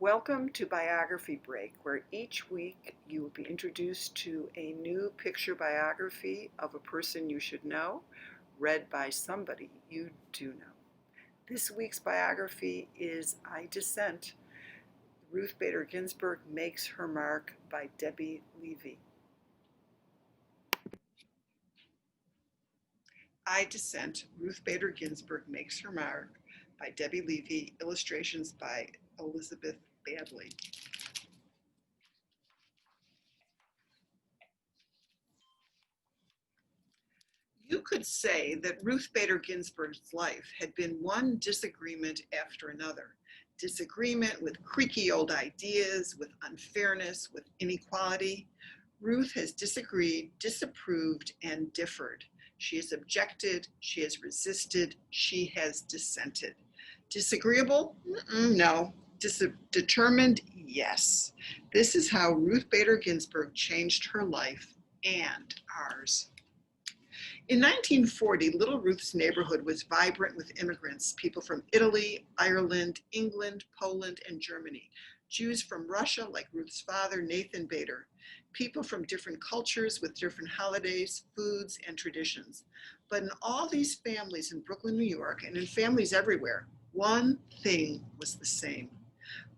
Welcome to Biography Break, where each week you will be introduced to a new picture biography of a person you should know, read by somebody you do know. This week's biography is I Dissent. Ruth Bader Ginsburg Makes Her Mark by Debbie Levy. I Dissent, Ruth Bader Ginsburg Makes Her Mark by Debbie Levy, illustrations by Elizabeth Badley. You could say that Ruth Bader Ginsburg's life had been one disagreement after another. Disagreement with creaky old ideas, with unfairness, with inequality. Ruth has disagreed, disapproved, and differed. She has objected, she has resisted, she has dissented. Disagreeable? No. Determined? Yes. This is how Ruth Bader Ginsburg changed her life and ours. In 1940, Little Ruth's neighborhood was vibrant with immigrants, people from Italy, Ireland, England, Poland, and Germany, Jews from Russia like Ruth's father, Nathan Bader, people from different cultures with different holidays, foods, and traditions. But in all these families in Brooklyn, New York, and in families everywhere, one thing was the same.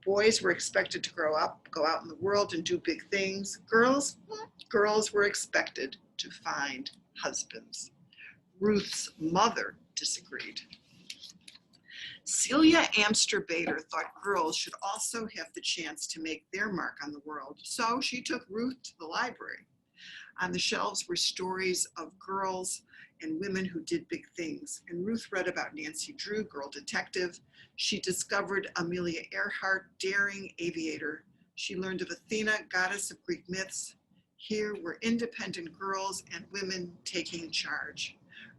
Boys were expected to grow up, go out in the world and do big things. Girls were expected to find husbands. Ruth's mother disagreed. Celia Amster Bader thought girls should also have the chance to make their mark on the world, so she took Ruth to the library. On the shelves were stories of girls and women who did big things, and Ruth read about Nancy Drew, girl detective. She discovered Amelia Earhart, daring aviator. She learned of Athena, goddess of Greek myths. Here were independent girls and women taking charge.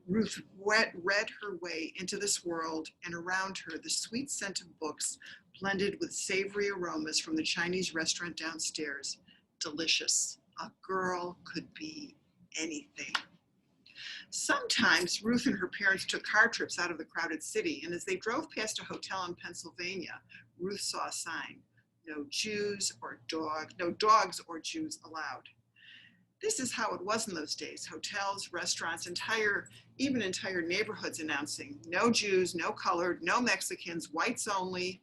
Ruth read her way into this world, and around her the sweet scent of books blended with savory aromas from the Chinese restaurant downstairs. Delicious. A girl could be anything. Sometimes Ruth and her parents took car trips out of the crowded city, and as they drove past a hotel in Pennsylvania, Ruth saw a sign, no dogs or Jews allowed. This is how it was in those days. Hotels, restaurants, even entire neighborhoods announcing no Jews, no colored, no Mexicans, whites only,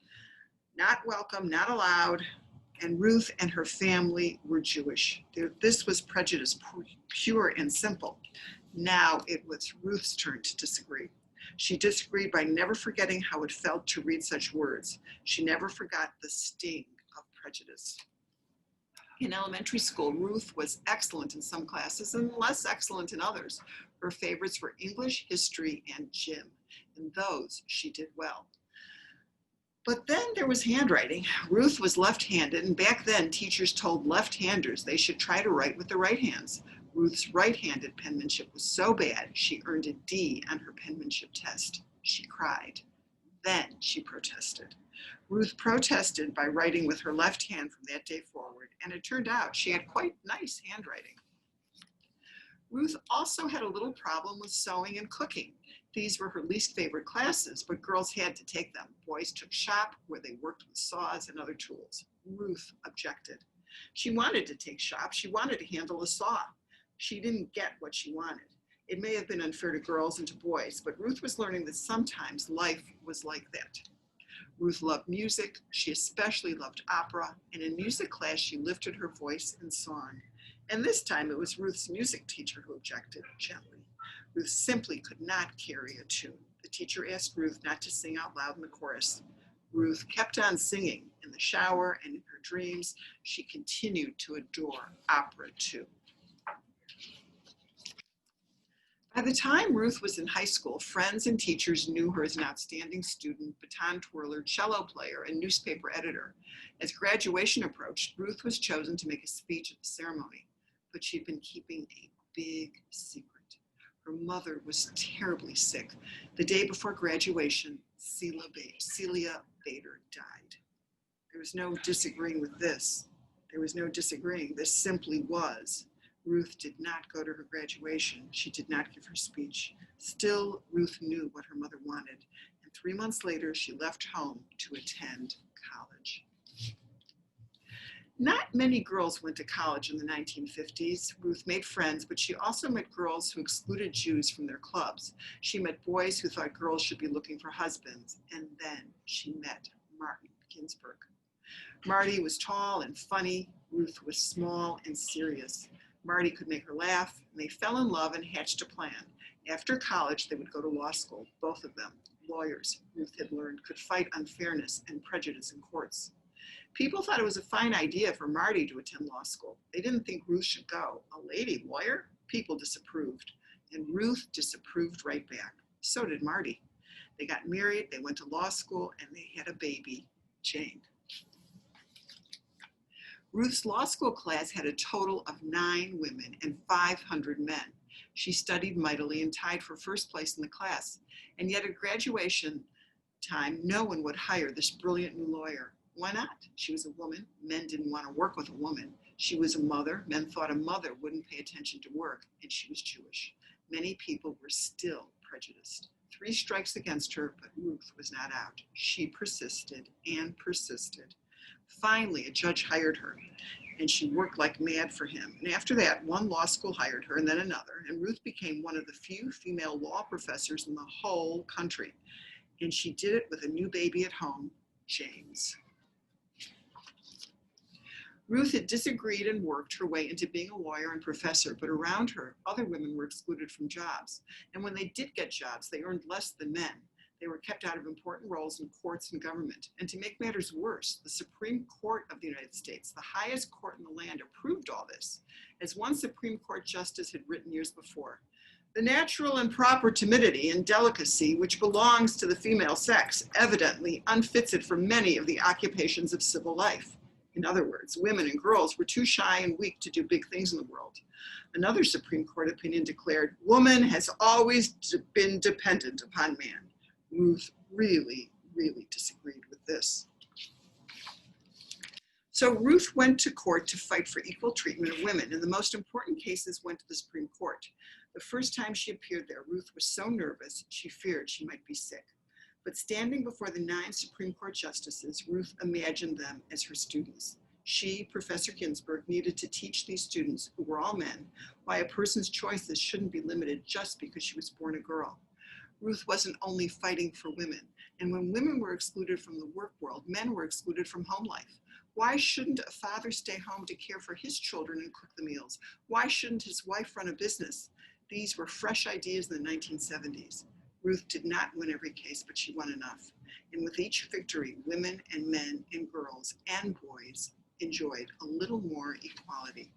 not welcome, not allowed. And Ruth and her family were Jewish. This was prejudice, pure and simple. Now it was Ruth's turn to disagree. She disagreed by never forgetting how it felt to read such words. She never forgot the sting of prejudice. In elementary school, Ruth was excellent in some classes and less excellent in others. Her favorites were English, history, and gym. In those, she did well. But then there was handwriting. Ruth was left-handed, and back then teachers told left-handers they should try to write with their right hands. Ruth's right-handed penmanship was so bad, she earned a D on her penmanship test. She cried. Then she protested. Ruth protested by writing with her left hand from that day forward, and it turned out she had quite nice handwriting. Ruth also had a little problem with sewing and cooking. These were her least favorite classes, but girls had to take them. Boys took shop, where they worked with saws and other tools. Ruth objected. She wanted to take shop. She wanted to handle a saw. She didn't get what she wanted. It may have been unfair to girls and to boys, but Ruth was learning that sometimes life was like that. Ruth loved music. She especially loved opera, and in music class, she lifted her voice in song. And this time, it was Ruth's music teacher who objected gently. Ruth simply could not carry a tune. The teacher asked Ruth not to sing out loud in the chorus. Ruth kept on singing. In the shower and in her dreams, she continued to adore opera too. By the time Ruth was in high school, friends and teachers knew her as an outstanding student, baton twirler, cello player, and newspaper editor. As graduation approached, Ruth was chosen to make a speech at the ceremony, but she'd been keeping a big secret. Her mother was terribly sick. The day before graduation, Celia Bader died. There was no disagreeing with this. There was no disagreeing. This simply was. Ruth did not go to her graduation. She did not give her speech. Still, Ruth knew what her mother wanted, and 3 months later, she left home to attend college. Not many girls went to college in the 1950s. Ruth made friends, but she also met girls who excluded Jews from their clubs. She met boys who thought girls should be looking for husbands. And then she met Martin Ginsburg. Marty was tall and funny. Ruth was small and serious. Marty could make her laugh, and they fell in love and hatched a plan. After college, they would go to law school, both of them. Lawyers, Ruth had learned, could fight unfairness and prejudice in courts. People thought it was a fine idea for Marty to attend law school. They didn't think Ruth should go. A lady lawyer? People disapproved. And Ruth disapproved right back. So did Marty. They got married, they went to law school, and they had a baby, Jane. Ruth's law school class had a total of 9 women and 500 men. She studied mightily and tied for first place in the class. And yet at graduation time, no one would hire this brilliant new lawyer. Why not? She was a woman. Men didn't want to work with a woman. She was a mother. Men thought a mother wouldn't pay attention to work, and she was Jewish. Many people were still prejudiced. 3 strikes against her, but Ruth was not out. She persisted and persisted. Finally, a judge hired her, and she worked like mad for him. And after that, one law school hired her, and then another, and Ruth became one of the few female law professors in the whole country. And she did it with a new baby at home, James. Ruth had disagreed and worked her way into being a lawyer and professor, but around her, other women were excluded from jobs. And when they did get jobs, they earned less than men. They were kept out of important roles in courts and government. And to make matters worse, the Supreme Court of the United States, the highest court in the land, approved all this. As one Supreme Court justice had written years before, the natural and proper timidity and delicacy which belongs to the female sex evidently unfits it for many of the occupations of civil life. In other words, women and girls were too shy and weak to do big things in the world. Another Supreme Court opinion declared, woman has always been dependent upon man. Ruth really disagreed with this. So Ruth went to court to fight for equal treatment of women, and the most important cases went to the Supreme Court. The first time she appeared there, Ruth was so nervous, she feared she might be sick. But standing before the 9 Supreme Court justices, Ruth imagined them as her students. She, Professor Ginsburg, needed to teach these students, who were all men, why a person's choices shouldn't be limited just because she was born a girl. Ruth wasn't only fighting for women, and when women were excluded from the work world, men were excluded from home life. Why shouldn't a father stay home to care for his children and cook the meals? Why shouldn't his wife run a business? These were fresh ideas in the 1970s. Ruth did not win every case, but she won enough. And with each victory, women and men and girls and boys enjoyed a little more equality.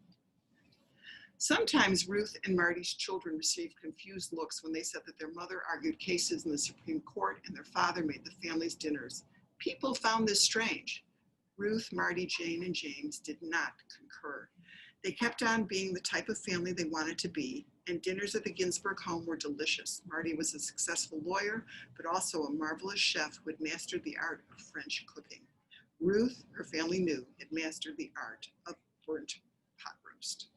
Sometimes Ruth and Marty's children received confused looks when they said that their mother argued cases in the Supreme Court and their father made the family's dinners. People found this strange. Ruth, Marty, Jane, and James did not concur. They kept on being the type of family they wanted to be, and dinners at the Ginsburg home were delicious. Marty was a successful lawyer, but also a marvelous chef who had mastered the art of French cooking. Ruth, her family knew, had mastered the art of burnt pot roast.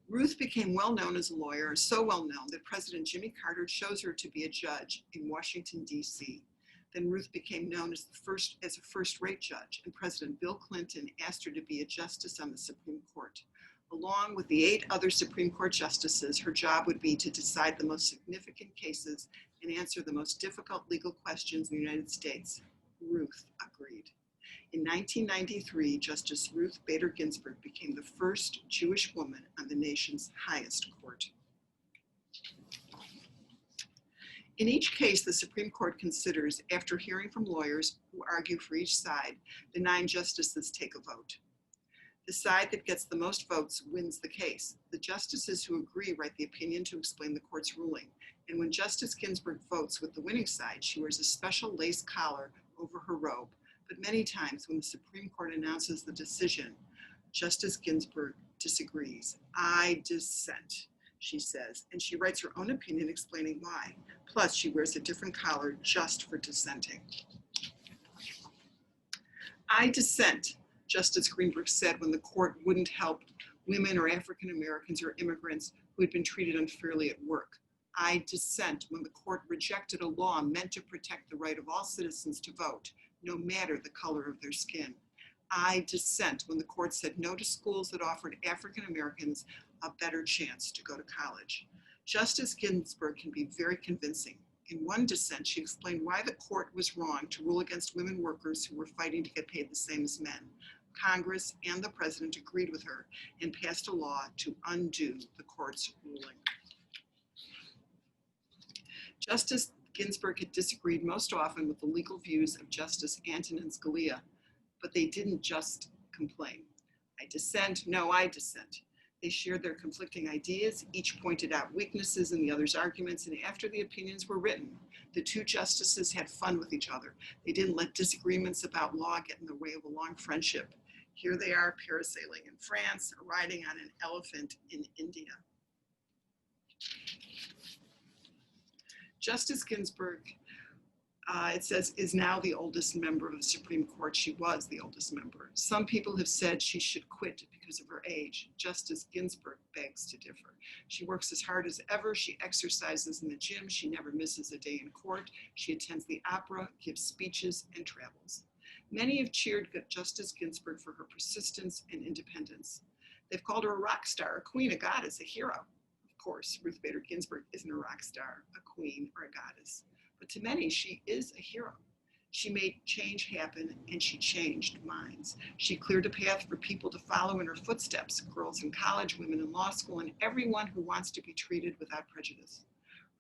Ruth became well known as a lawyer, so well known that President Jimmy Carter chose her to be a judge in Washington, D.C. Then Ruth became known as a first-rate judge, and President Bill Clinton asked her to be a justice on the Supreme Court. Along with the 8 other Supreme Court justices, her job would be to decide the most significant cases and answer the most difficult legal questions in the United States. Ruth agreed. In 1993, Justice Ruth Bader Ginsburg became the first Jewish woman on the nation's highest court. In each case, the Supreme Court considers, after hearing from lawyers who argue for each side, the 9 justices take a vote. The side that gets the most votes wins the case. The justices who agree write the opinion to explain the court's ruling. And when Justice Ginsburg votes with the winning side, she wears a special lace collar over her robe. But many times when the Supreme Court announces the decision, Justice Ginsburg disagrees. I dissent, she says, and she writes her own opinion explaining why. Plus, she wears a different collar just for dissenting. I dissent, Justice Ginsburg said when the court wouldn't help women or African Americans or immigrants who had been treated unfairly at work. I dissent when the court rejected a law meant to protect the right of all citizens to vote, no matter the color of their skin. I dissent when the court said no to schools that offered African Americans a better chance to go to college. Justice Ginsburg can be very convincing. In one dissent, she explained why the court was wrong to rule against women workers who were fighting to get paid the same as men. Congress and the president agreed with her and passed a law to undo the court's ruling. Justice Ginsburg had disagreed most often with the legal views of Justice Antonin Scalia, but they didn't just complain. I dissent, no, I dissent. They shared their conflicting ideas, each pointed out weaknesses in the other's arguments, and after the opinions were written, the two justices had fun with each other. They didn't let disagreements about law get in the way of a long friendship. Here they are parasailing in France, or riding on an elephant in India. Justice Ginsburg, it says, is now the oldest member of the Supreme Court. She was the oldest member. Some people have said she should quit because of her age. Justice Ginsburg begs to differ. She works as hard as ever. She exercises in the gym. She never misses a day in court. She attends the opera, gives speeches, and travels. Many have cheered Justice Ginsburg for her persistence and independence. They've called her a rock star, a queen, a goddess, a hero. Of course, Ruth Bader Ginsburg isn't a rock star, a queen, or a goddess. But to many, she is a hero. She made change happen, and she changed minds. She cleared a path for people to follow in her footsteps, girls in college, women in law school, and everyone who wants to be treated without prejudice.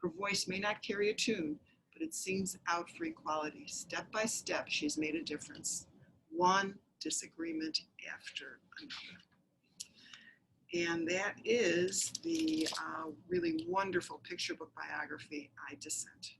Her voice may not carry a tune, but it sings out for equality. Step by step, she's made a difference. One disagreement after another. And that is the really wonderful picture book biography, I Dissent.